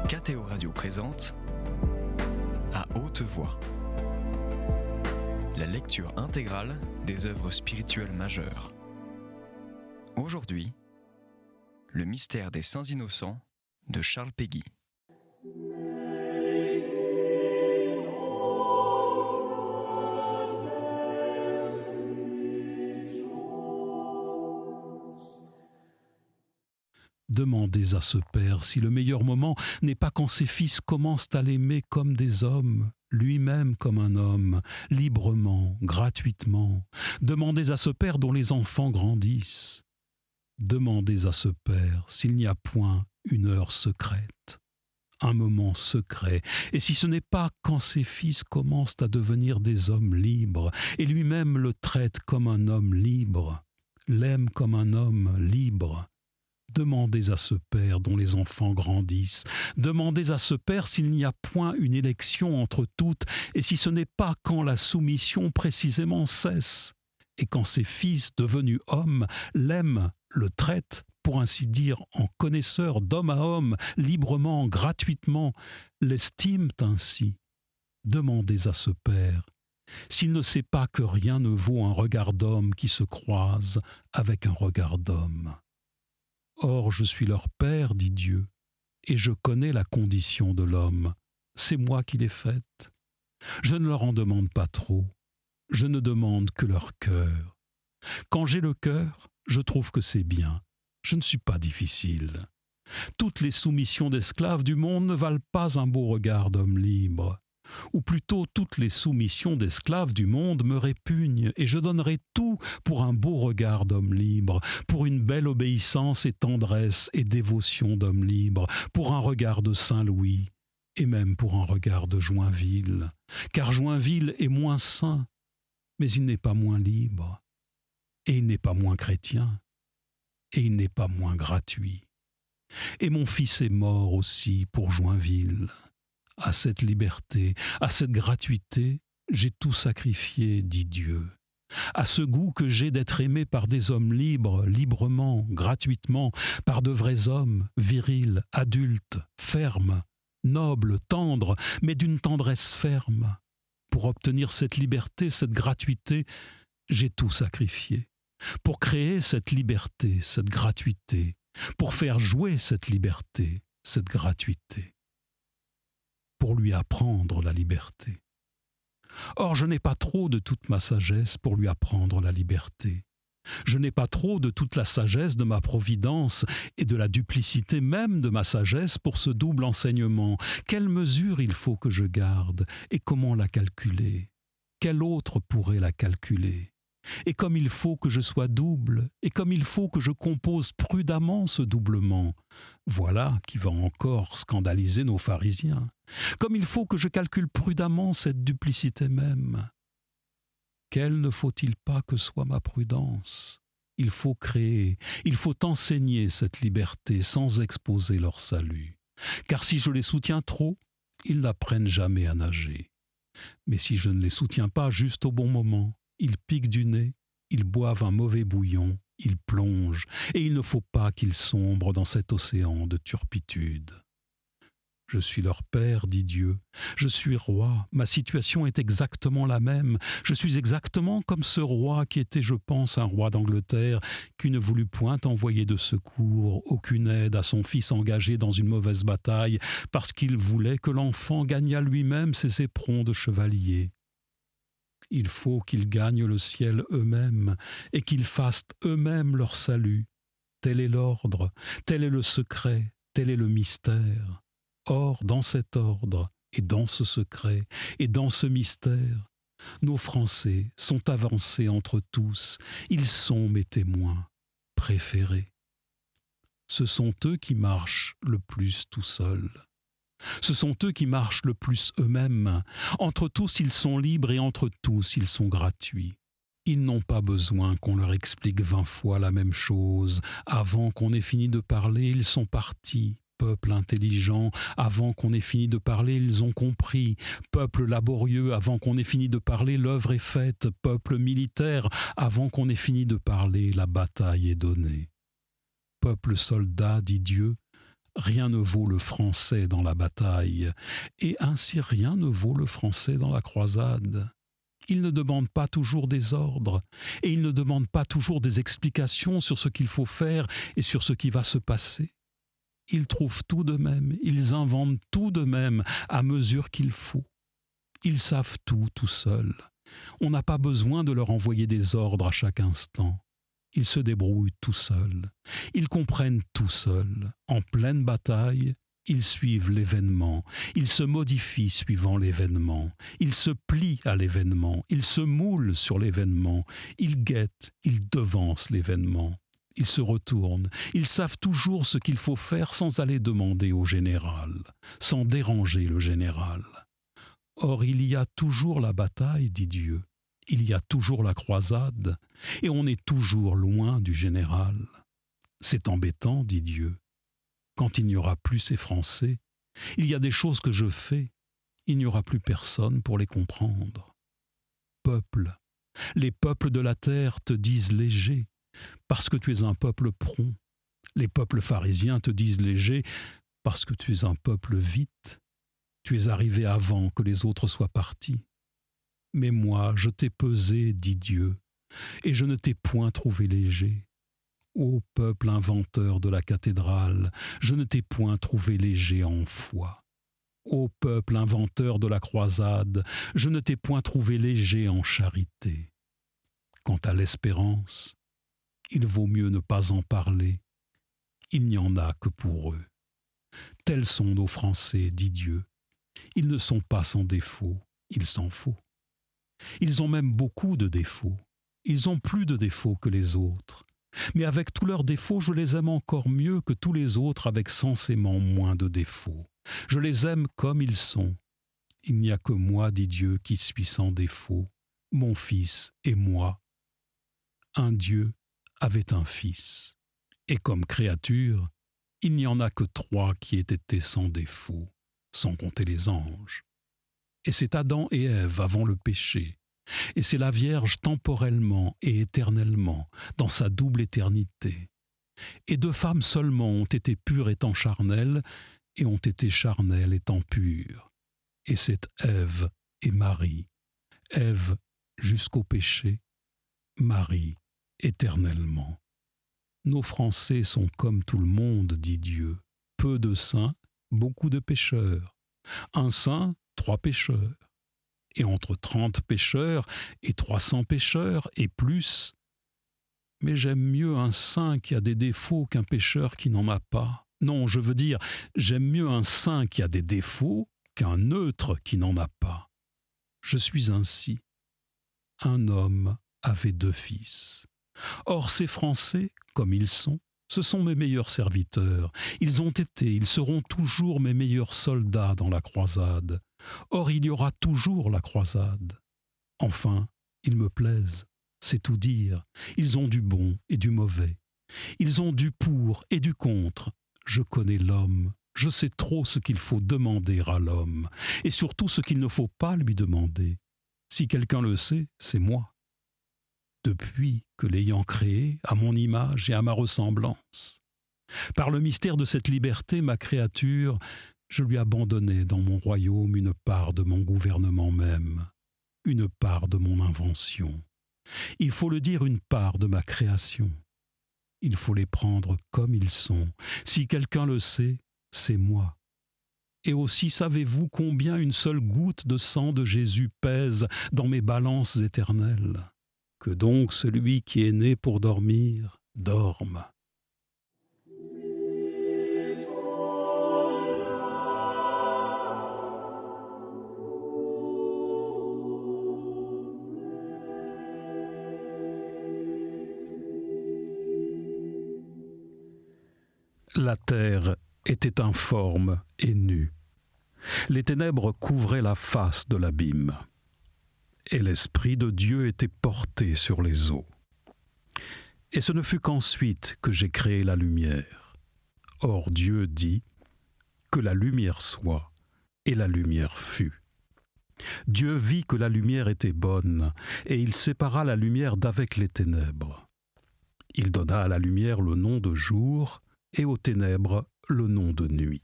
KTO Radio présente À haute voix, la lecture intégrale des œuvres spirituelles majeures. Aujourd'hui, le mystère des Saints Innocents de Charles Péguy. Demandez à ce Père si le meilleur moment n'est pas quand ses fils commencent à l'aimer comme des hommes, lui-même comme un homme, librement, gratuitement. Demandez à ce Père dont les enfants grandissent. Demandez à ce Père s'il n'y a point une heure secrète, un moment secret, et si ce n'est pas quand ses fils commencent à devenir des hommes libres, et lui-même le traite comme un homme libre, l'aime comme un homme libre. Demandez à ce Père dont les enfants grandissent, demandez à ce Père s'il n'y a point une élection entre toutes, et si ce n'est pas quand la soumission précisément cesse, et quand ses fils devenus hommes l'aiment, le traitent, pour ainsi dire, en connaisseur d'homme à homme, librement, gratuitement, l'estiment ainsi. Demandez à ce Père s'il ne sait pas que rien ne vaut un regard d'homme qui se croise avec un regard d'homme. Or, je suis leur Père, dit Dieu, et je connais la condition de l'homme. C'est moi qui l'ai faite. Je ne leur en demande pas trop. Je ne demande que leur cœur. Quand j'ai le cœur, je trouve que c'est bien. Je ne suis pas difficile. Toutes les soumissions d'esclaves du monde ne valent pas un beau regard d'homme libre. Ou plutôt, toutes les soumissions d'esclaves du monde me répugnent, et je donnerai tout pour un beau regard d'homme libre, pour une belle obéissance et tendresse et dévotion d'homme libre, pour un regard de Saint-Louis, et même pour un regard de Joinville. Car Joinville est moins saint, mais il n'est pas moins libre, et il n'est pas moins chrétien, et il n'est pas moins gratuit. Et mon fils est mort aussi pour Joinville. À cette liberté, à cette gratuité, j'ai tout sacrifié, dit Dieu. À ce goût que j'ai d'être aimé par des hommes libres, librement, gratuitement, par de vrais hommes, virils, adultes, fermes, nobles, tendres, mais d'une tendresse ferme. Pour obtenir cette liberté, cette gratuité, j'ai tout sacrifié. Pour créer cette liberté, cette gratuité, pour faire jouer cette liberté, cette gratuité. Pour lui apprendre la liberté. Or, je n'ai pas trop de toute ma sagesse pour lui apprendre la liberté. Je n'ai pas trop de toute la sagesse de ma providence et de la duplicité même de ma sagesse pour ce double enseignement. Quelle mesure il faut que je garde et comment la calculer? Quel autre pourrait la calculer? Et comme il faut que je sois double, et comme il faut que je compose prudemment ce doublement, voilà qui va encore scandaliser nos pharisiens, comme il faut que je calcule prudemment cette duplicité même. Quelle ne faut-il pas que soit ma prudence? Il faut créer, il faut enseigner cette liberté sans exposer leur salut. Car si je les soutiens trop, ils n'apprennent jamais à nager. Mais si je ne les soutiens pas juste au bon moment, ils piquent du nez, ils boivent un mauvais bouillon, ils plongent, et il ne faut pas qu'ils sombrent dans cet océan de turpitude. Je suis leur Père, dit Dieu, je suis roi, ma situation est exactement la même, je suis exactement comme ce roi qui était, je pense, un roi d'Angleterre, qui ne voulut point envoyer de secours, aucune aide à son fils engagé dans une mauvaise bataille, parce qu'il voulait que l'enfant gagnât lui-même ses éperons de chevalier. Il faut qu'ils gagnent le ciel eux-mêmes et qu'ils fassent eux-mêmes leur salut. Tel est l'ordre, tel est le secret, tel est le mystère. Or, dans cet ordre, et dans ce secret, et dans ce mystère, nos Français sont avancés entre tous. Ils sont mes témoins préférés. Ce sont eux qui marchent le plus tout seuls. Ce sont eux qui marchent le plus eux-mêmes. Entre tous, ils sont libres et entre tous, ils sont gratuits. Ils n'ont pas besoin qu'on leur explique 20 fois la même chose. Avant qu'on ait fini de parler, ils sont partis. Peuple intelligent, avant qu'on ait fini de parler, ils ont compris. Peuple laborieux, avant qu'on ait fini de parler, l'œuvre est faite. Peuple militaire, avant qu'on ait fini de parler, la bataille est donnée. Peuple soldat, dit Dieu, Rien ne vaut le français dans la bataille, et ainsi rien ne vaut le français dans la croisade. Il ne demande pas toujours des ordres, et il ne demande pas toujours des explications sur ce qu'il faut faire et sur ce qui va se passer. Ils trouvent tout de même, ils inventent tout de même à mesure qu'il faut. Ils savent tout seuls. On n'a pas besoin de leur envoyer des ordres à chaque instant. Ils se débrouillent tout seuls. Ils comprennent tout seuls. En pleine bataille, ils suivent l'événement. Ils se modifient suivant l'événement. Ils se plient à l'événement. Ils se moulent sur l'événement. Ils guettent, ils devancent l'événement. Ils se retournent. Ils savent toujours ce qu'il faut faire sans aller demander au général, sans déranger le général. Or, il y a toujours la bataille, dit Dieu. Il y a toujours la croisade, et on est toujours loin du général. C'est embêtant, dit Dieu. Quand il n'y aura plus ces Français, il y a des choses que je fais, il n'y aura plus personne pour les comprendre. Peuple, les peuples de la terre te disent léger, parce que tu es un peuple prompt. Les peuples pharisiens te disent léger, parce que tu es un peuple vite. Tu es arrivé avant que les autres soient partis. Mais moi, je t'ai pesé, dit Dieu, et je ne t'ai point trouvé léger. Ô peuple inventeur de la cathédrale, je ne t'ai point trouvé léger en foi. Ô peuple inventeur de la croisade, je ne t'ai point trouvé léger en charité. Quant à l'espérance, il vaut mieux ne pas en parler. Il n'y en a que pour eux. Tels sont nos Français, dit Dieu. Ils ne sont pas sans défaut, il s'en faut. Ils ont même beaucoup de défauts. Ils ont plus de défauts que les autres. Mais avec tous leurs défauts, je les aime encore mieux que tous les autres avec censément moins de défauts. Je les aime comme ils sont. Il n'y a que moi, dit Dieu, qui suis sans défaut, mon fils et moi. Un Dieu avait un fils. Et comme créature, il n'y en a que 3 qui aient été sans défaut, sans compter les anges. Et c'est Adam et Ève avant le péché. Et c'est la Vierge temporellement et éternellement, dans sa double éternité. Et 2 femmes seulement ont été pures étant charnelles, et ont été charnelles étant pures. Et c'est Ève et Marie. Ève jusqu'au péché, Marie éternellement. Nos Français sont comme tout le monde, dit Dieu. Peu de saints, beaucoup de pécheurs. Un saint, 3 pécheurs. Et entre 30 pécheurs et 300 pécheurs et plus. Mais j'aime mieux un saint qui a des défauts qu'un pécheur qui n'en a pas. Non, je veux dire, j'aime mieux un saint qui a des défauts qu'un neutre qui n'en a pas. Je suis ainsi. Un homme avait 2 fils. Or ces Français, comme ils sont, ce sont mes meilleurs serviteurs. Ils ont été, ils seront toujours mes meilleurs soldats dans la croisade. Or il y aura toujours la croisade. Enfin, ils me plaisent, c'est tout dire. Ils ont du bon et du mauvais. Ils ont du pour et du contre. Je connais l'homme. Je sais trop ce qu'il faut demander à l'homme, et surtout ce qu'il ne faut pas lui demander. Si quelqu'un le sait, c'est moi. Depuis que l'ayant créé à mon image et à ma ressemblance. Par le mystère de cette liberté, ma créature, je lui abandonnai dans mon royaume une part de mon gouvernement même, une part de mon invention. Il faut le dire, une part de ma création. Il faut les prendre comme ils sont. Si quelqu'un le sait, c'est moi. Et aussi savez-vous combien une seule goutte de sang de Jésus pèse dans mes balances éternelles? Que donc celui qui est né pour dormir, dorme. La terre était informe et nue. Les ténèbres couvraient la face de l'abîme. Et l'Esprit de Dieu était porté sur les eaux. Et ce ne fut qu'ensuite que j'ai créé la lumière. Or Dieu dit que la lumière soit, et la lumière fut. Dieu vit que la lumière était bonne, et il sépara la lumière d'avec les ténèbres. Il donna à la lumière le nom de jour, et aux ténèbres le nom de nuit.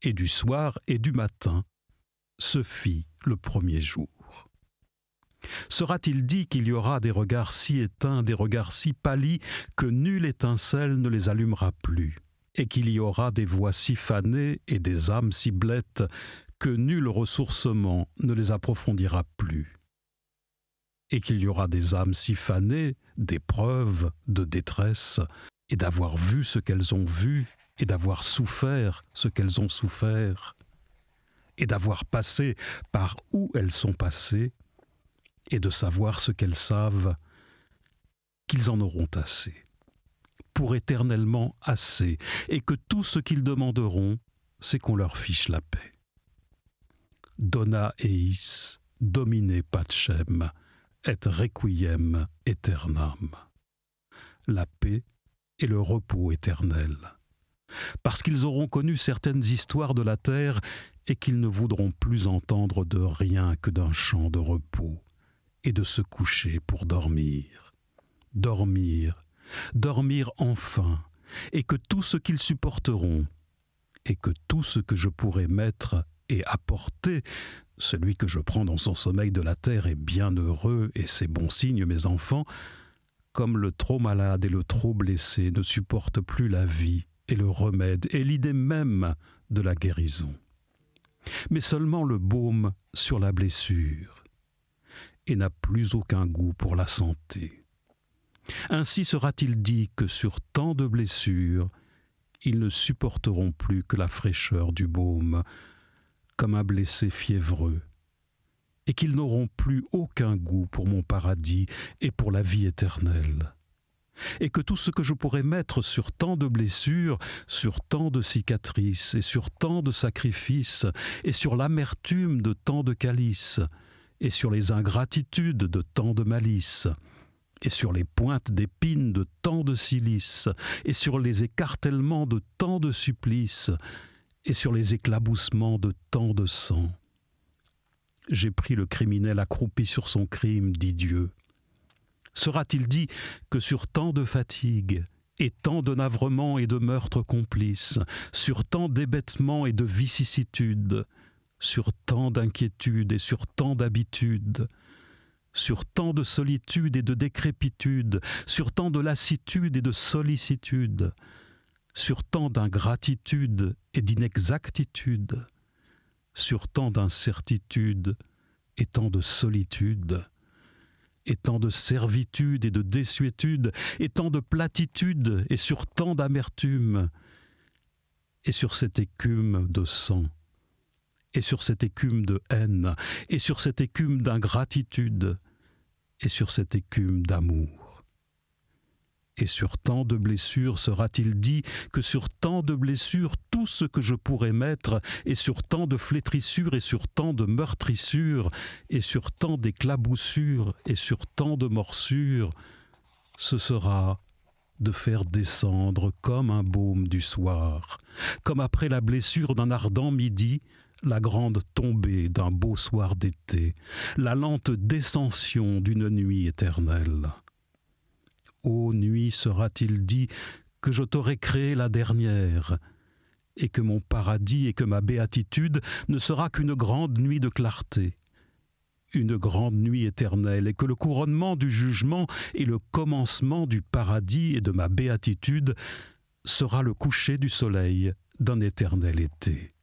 Et du soir et du matin se fit le premier jour. Sera-t-il dit qu'il y aura des regards si éteints, des regards si pâlis, que nulle étincelle ne les allumera plus, et qu'il y aura des voix si fanées et des âmes si blêtes, que nul ressourcement ne les approfondira plus, et qu'il y aura des âmes si fanées d'épreuves, de détresse, et d'avoir vu ce qu'elles ont vu, et d'avoir souffert ce qu'elles ont souffert, et d'avoir passé par où elles sont passées, et de savoir ce qu'elles savent, qu'ils en auront assez, pour éternellement assez, et que tout ce qu'ils demanderont, c'est qu'on leur fiche la paix. Dona eis, domine pacem, et requiem aeternam. La paix et le repos éternel. Parce qu'ils auront connu certaines histoires de la terre et qu'ils ne voudront plus entendre de rien que d'un chant de repos et de se coucher pour dormir. Dormir, dormir enfin, et que tout ce qu'ils supporteront, et que tout ce que je pourrai mettre et apporter, celui que je prends dans son sommeil de la terre est bien heureux, et c'est bon signe, mes enfants, comme le trop malade et le trop blessé ne supportent plus la vie et le remède et l'idée même de la guérison, mais seulement le baume sur la blessure, et n'a plus aucun goût pour la santé. Ainsi sera-t-il dit que sur tant de blessures, ils ne supporteront plus que la fraîcheur du baume, comme un blessé fiévreux, et qu'ils n'auront plus aucun goût pour mon paradis et pour la vie éternelle, et que tout ce que je pourrais mettre sur tant de blessures, sur tant de cicatrices, et sur tant de sacrifices, et sur l'amertume de tant de calices, et sur les ingratitudes de tant de malice, et sur les pointes d'épines de tant de cilices, et sur les écartèlements de tant de supplices, et sur les éclaboussements de tant de sang. J'ai pris le criminel accroupi sur son crime, dit Dieu. Sera-t-il dit que sur tant de fatigues, et tant de navrements et de meurtres complices, sur tant d'hébétements et de vicissitudes, sur tant d'inquiétudes et sur tant d'habitudes, sur tant de solitude et de décrépitude, sur tant de lassitude et de sollicitude, sur tant d'ingratitude et d'inexactitude, sur tant d'incertitude et tant de solitude, et tant de servitude et de désuétude, et tant de platitude, et sur tant d'amertume, et sur cette écume de sang, et sur cette écume de haine, et sur cette écume d'ingratitude, et sur cette écume d'amour. Et sur tant de blessures sera-t-il dit que sur tant de blessures tout ce que je pourrais mettre, et sur tant de flétrissures, et sur tant de meurtrissures, et sur tant d'éclaboussures, et sur tant de morsures, ce sera de faire descendre comme un baume du soir, comme après la blessure d'un ardent midi, la grande tombée d'un beau soir d'été, la lente descension d'une nuit éternelle. Ô nuit, sera-t-il dit que je t'aurai créé la dernière, et que mon paradis et que ma béatitude ne sera qu'une grande nuit de clarté, une grande nuit éternelle, et que le couronnement du jugement et le commencement du paradis et de ma béatitude sera le coucher du soleil d'un éternel été.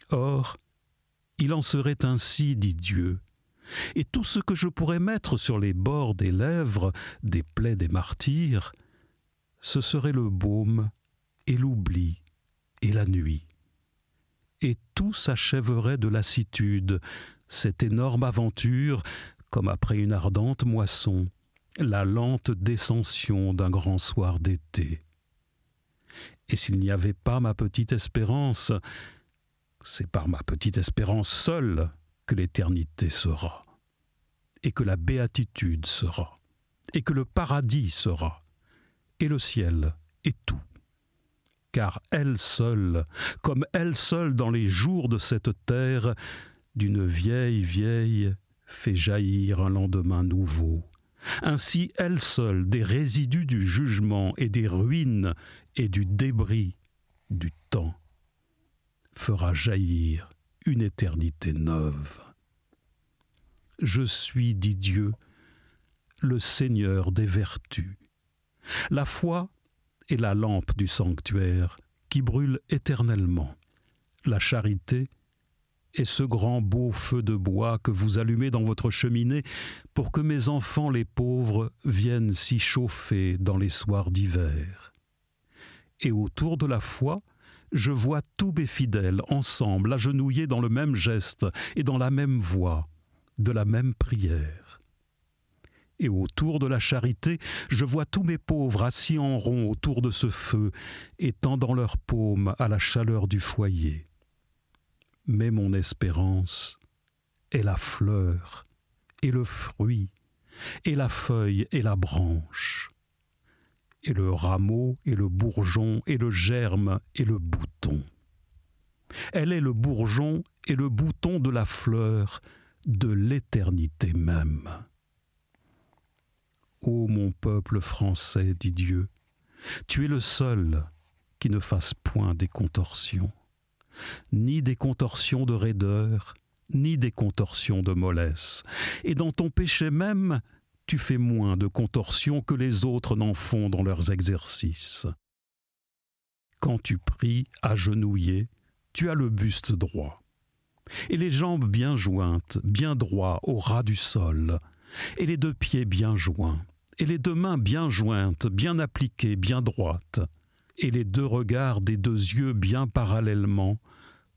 Or, il en serait ainsi, dit Dieu, et tout ce que je pourrais mettre sur les bords des lèvres des plaies des martyrs, ce serait le baume et l'oubli et la nuit. Et tout s'achèverait de lassitude, cette énorme aventure, comme après une ardente moisson, la lente descension d'un grand soir d'été. Et s'il n'y avait pas ma petite espérance, c'est par ma petite espérance seule que l'éternité sera, et que la béatitude sera, et que le paradis sera, et le ciel et tout. Car elle seule, comme elle seule dans les jours de cette terre, d'une vieille, fait jaillir un lendemain nouveau. Ainsi elle seule, des résidus du jugement et des ruines et du débris du temps fera jaillir une éternité neuve. Je suis, dit Dieu, le Seigneur des vertus. La foi est la lampe du sanctuaire qui brûle éternellement. La charité est ce grand beau feu de bois que vous allumez dans votre cheminée pour que mes enfants les pauvres viennent s'y chauffer dans les soirs d'hiver. Et autour de la foi, je vois tous mes fidèles ensemble, agenouillés dans le même geste et dans la même voix, de la même prière. Et autour de la charité, je vois tous mes pauvres assis en rond autour de ce feu et tendant leurs paumes à la chaleur du foyer. Mais mon espérance est la fleur et le fruit et la feuille et la branche, et le rameau et le bourgeon et le germe et le bouton. Elle est le bourgeon et le bouton de la fleur de l'éternité même. Ô mon peuple français, dit Dieu, tu es le seul qui ne fasse point des contorsions, ni des contorsions de raideur, ni des contorsions de mollesse. Et dans ton péché même, tu fais moins de contorsions que les autres n'en font dans leurs exercices. Quand tu pries agenouillé, tu as le buste droit, et les jambes bien jointes, bien droits au ras du sol, et les deux pieds bien joints, et les deux mains bien jointes, bien appliquées, bien droites, et les deux regards des deux yeux bien parallèlement,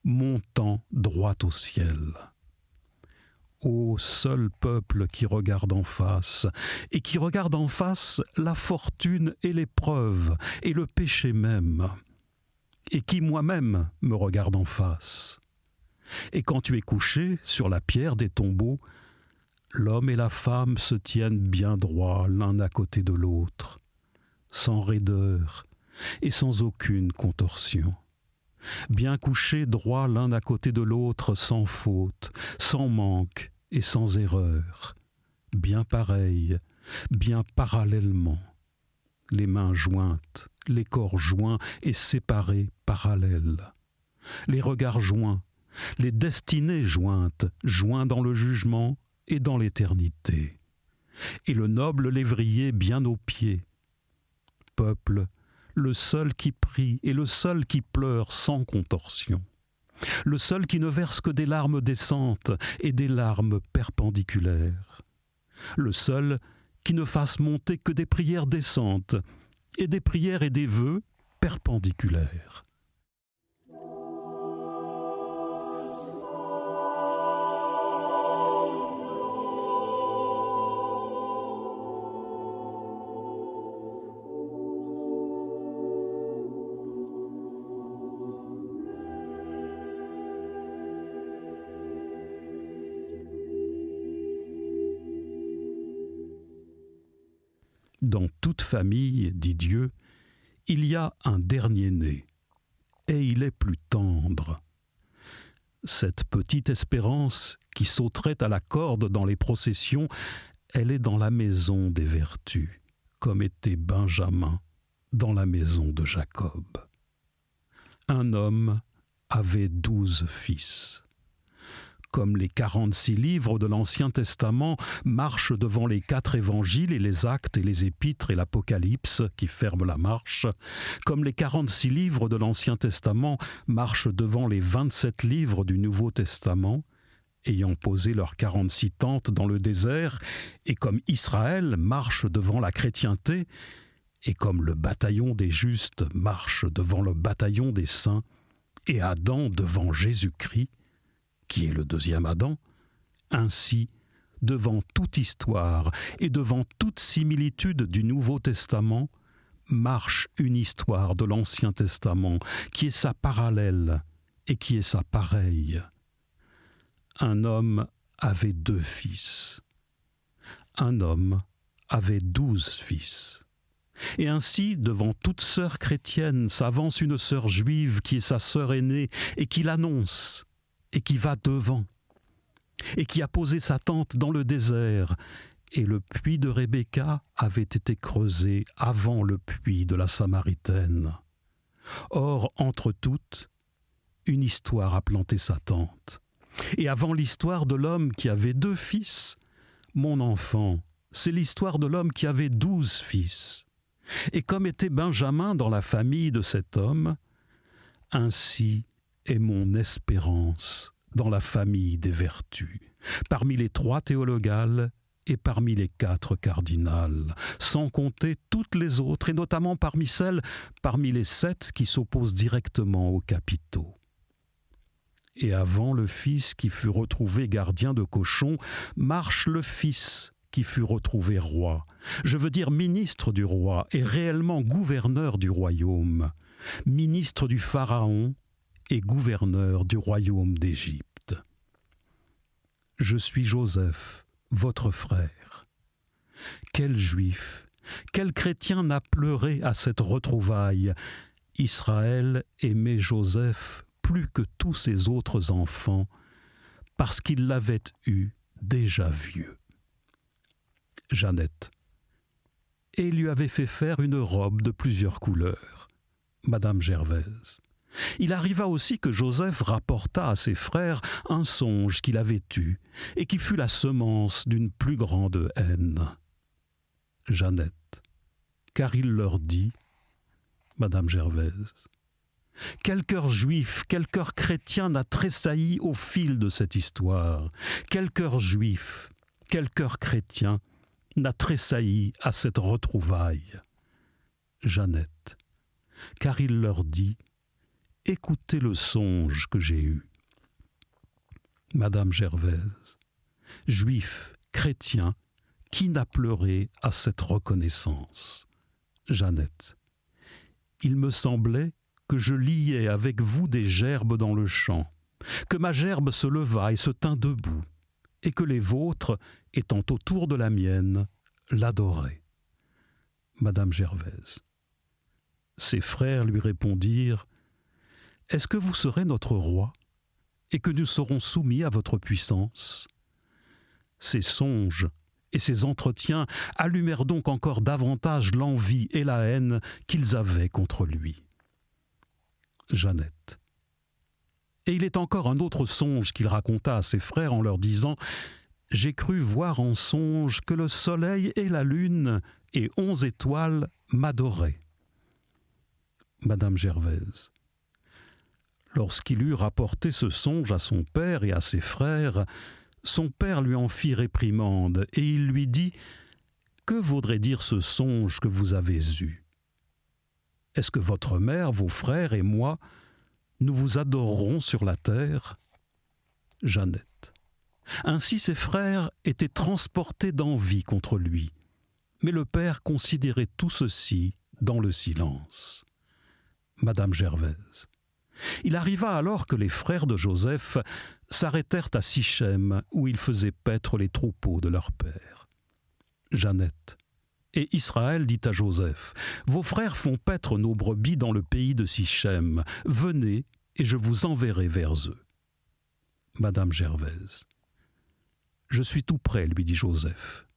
montant droit au ciel. Ô seul peuple qui regarde en face, et qui regarde en face la fortune et l'épreuve, et le péché même, et qui moi-même me regarde en face. Et quand tu es couché sur la pierre des tombeaux, l'homme et la femme se tiennent bien droit l'un à côté de l'autre, sans raideur et sans aucune contorsion. Bien couchés droit l'un à côté de l'autre, sans faute, sans manque et sans erreur, bien pareils, bien parallèlement, les mains jointes, les corps joints et séparés parallèles, les regards joints, les destinées jointes, joints dans le jugement et dans l'éternité, et le noble lévrier bien aux pieds. Peuple, le seul qui prie et le seul qui pleure sans contorsion, le seul qui ne verse que des larmes descentes et des larmes perpendiculaires, le seul qui ne fasse monter que des prières descentes et des prières et des vœux perpendiculaires. Dans toute famille, dit Dieu, il y a un dernier-né, et il est plus tendre. Cette petite espérance qui sauterait à la corde dans les processions, elle est dans la maison des vertus, comme était Benjamin dans la maison de Jacob. Un homme avait 12 fils. Comme les 46 livres de l'Ancien Testament marchent devant les 4 évangiles et les actes et les épîtres et l'Apocalypse qui ferment la marche, comme les 46 livres de l'Ancien Testament marchent devant les 27 livres du Nouveau Testament, ayant posé leurs 46 tentes dans le désert, et comme Israël marche devant la chrétienté, et comme le bataillon des justes marche devant le bataillon des saints, et Adam devant Jésus-Christ, qui est le deuxième Adam, ainsi, devant toute histoire et devant toute similitude du Nouveau Testament, marche une histoire de l'Ancien Testament qui est sa parallèle et qui est sa pareille. Un homme avait 2 fils. Un homme avait 12 fils. Et ainsi, devant toute sœur chrétienne, s'avance une sœur juive qui est sa sœur aînée et qui l'annonce, et qui va devant, et qui a posé sa tente dans le désert, et le puits de Rebecca avait été creusé avant le puits de la Samaritaine. Or, entre toutes, une histoire a planté sa tente. Et avant l'histoire de l'homme qui avait 2 fils, mon enfant, c'est l'histoire de l'homme qui avait 12 fils. Et comme était Benjamin dans la famille de cet homme, ainsi est mon espérance dans la famille des vertus, parmi les 3 théologales et parmi les 4 cardinales, sans compter toutes les autres, et notamment parmi les 7 qui s'opposent directement aux capitaux. Et avant le fils qui fut retrouvé gardien de cochons, marche le fils qui fut retrouvé roi, je veux dire ministre du roi et réellement gouverneur du royaume, ministre du Pharaon et gouverneur du royaume d'Égypte. Je suis Joseph, votre frère. Quel juif, quel chrétien n'a pleuré à cette retrouvaille? Israël aimait Joseph plus que tous ses autres enfants, parce qu'il l'avait eu déjà vieux. Jeannette. Et il lui avait fait faire une robe de plusieurs couleurs. Madame Gervaise. Il arriva aussi que Joseph rapporta à ses frères un songe qu'il avait eu et qui fut la semence d'une plus grande haine. Jeannette. Car il leur dit, Madame Gervaise, quel cœur juif, quel cœur chrétien n'a tressailli au fil de cette histoire? Quel cœur juif, quel cœur chrétien n'a tressailli à cette retrouvaille? Jeannette. Car il leur dit, écoutez le songe que j'ai eu. Madame Gervaise. Juif, chrétien, qui n'a pleuré à cette reconnaissance? Jeannette. Il me semblait que je liais avec vous des gerbes dans le champ, que ma gerbe se leva et se tint debout, et que les vôtres, étant autour de la mienne, l'adoraient. Madame Gervaise. Ses frères lui répondirent, « Est-ce que vous serez notre roi, et que nous serons soumis à votre puissance ?» Ces songes et ces entretiens allumèrent donc encore davantage l'envie et la haine qu'ils avaient contre lui. Jeannette. Et il est encore un autre songe qu'il raconta à ses frères en leur disant « J'ai cru voir en songe que le soleil et la lune et 11 étoiles m'adoraient. » Madame Gervaise. Lorsqu'il eut rapporté ce songe à son père et à ses frères, son père lui en fit réprimande, et il lui dit « Que vaudrait dire ce songe que vous avez eu? Est-ce que votre mère, vos frères et moi, nous vous adorerons sur la terre ?» Jeannette. Ainsi ses frères étaient transportés d'envie contre lui, mais le père considérait tout ceci dans le silence. Madame Gervaise. Il arriva alors que les frères de Joseph s'arrêtèrent à Sichem, où ils faisaient paître les troupeaux de leur père. Jeannette. Et Israël dit à Joseph, « Vos frères font paître nos brebis dans le pays de Sichem. Venez, et je vous enverrai vers eux. » Madame Gervaise. « Je suis tout prêt, lui dit Joseph.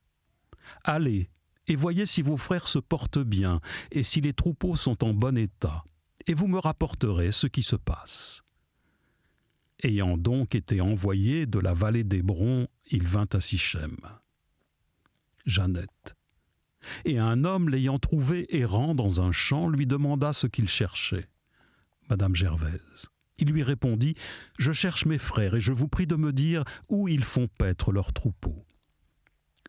Allez, et voyez si vos frères se portent bien, et si les troupeaux sont en bon état, et vous me rapporterez ce qui se passe. » Ayant donc été envoyé de la vallée d'Hébron, il vint à Sichem. Jeannette. Et un homme l'ayant trouvé errant dans un champ lui demanda ce qu'il cherchait. Madame Gervaise. Il lui répondit « Je cherche mes frères et je vous prie de me dire où ils font paître leurs troupeaux. »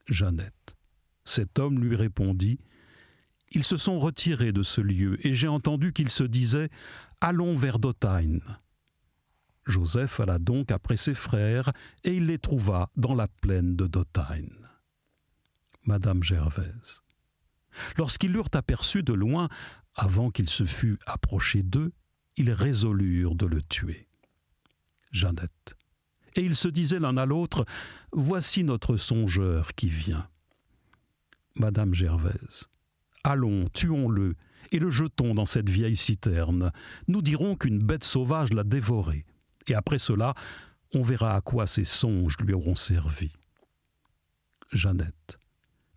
Jeannette. Cet homme lui répondit « Ils se sont retirés de ce lieu et j'ai entendu qu'ils se disaient « Allons vers Dothaïn. » Joseph alla donc après ses frères et il les trouva dans la plaine de Dothaïn. Madame Gervaise. Lorsqu'ils l'eurent aperçu de loin, avant qu'il se fût approché d'eux, ils résolurent de le tuer. Jeannette. Et ils se disaient l'un à l'autre, « Voici notre songeur qui vient. » Madame Gervaise. Allons, tuons-le, et le jetons dans cette vieille citerne. Nous dirons qu'une bête sauvage l'a dévoré. Et après cela, on verra à quoi ces songes lui auront servi. Jeannette.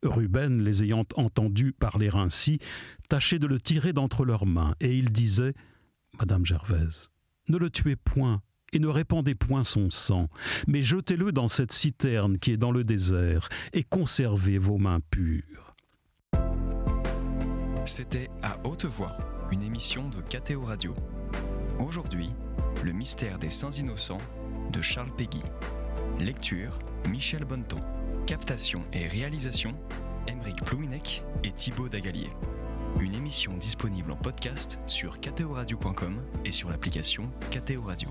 Ruben, les ayant entendus parler ainsi, tâchait de le tirer d'entre leurs mains, et il disait Madame Gervaise. Ne le tuez point et ne répandez point son sang, mais jetez-le dans cette citerne qui est dans le désert et conservez vos mains pures. C'était À haute voix, une émission de KTO Radio. Aujourd'hui, le mystère des Saints Innocents de Charles Péguy. Lecture, Michel Bonneton. Captation et réalisation, Aymeric Plouinec et Thibaut Dagalier. Une émission disponible en podcast sur ktoradio.com et sur l'application KTO Radio.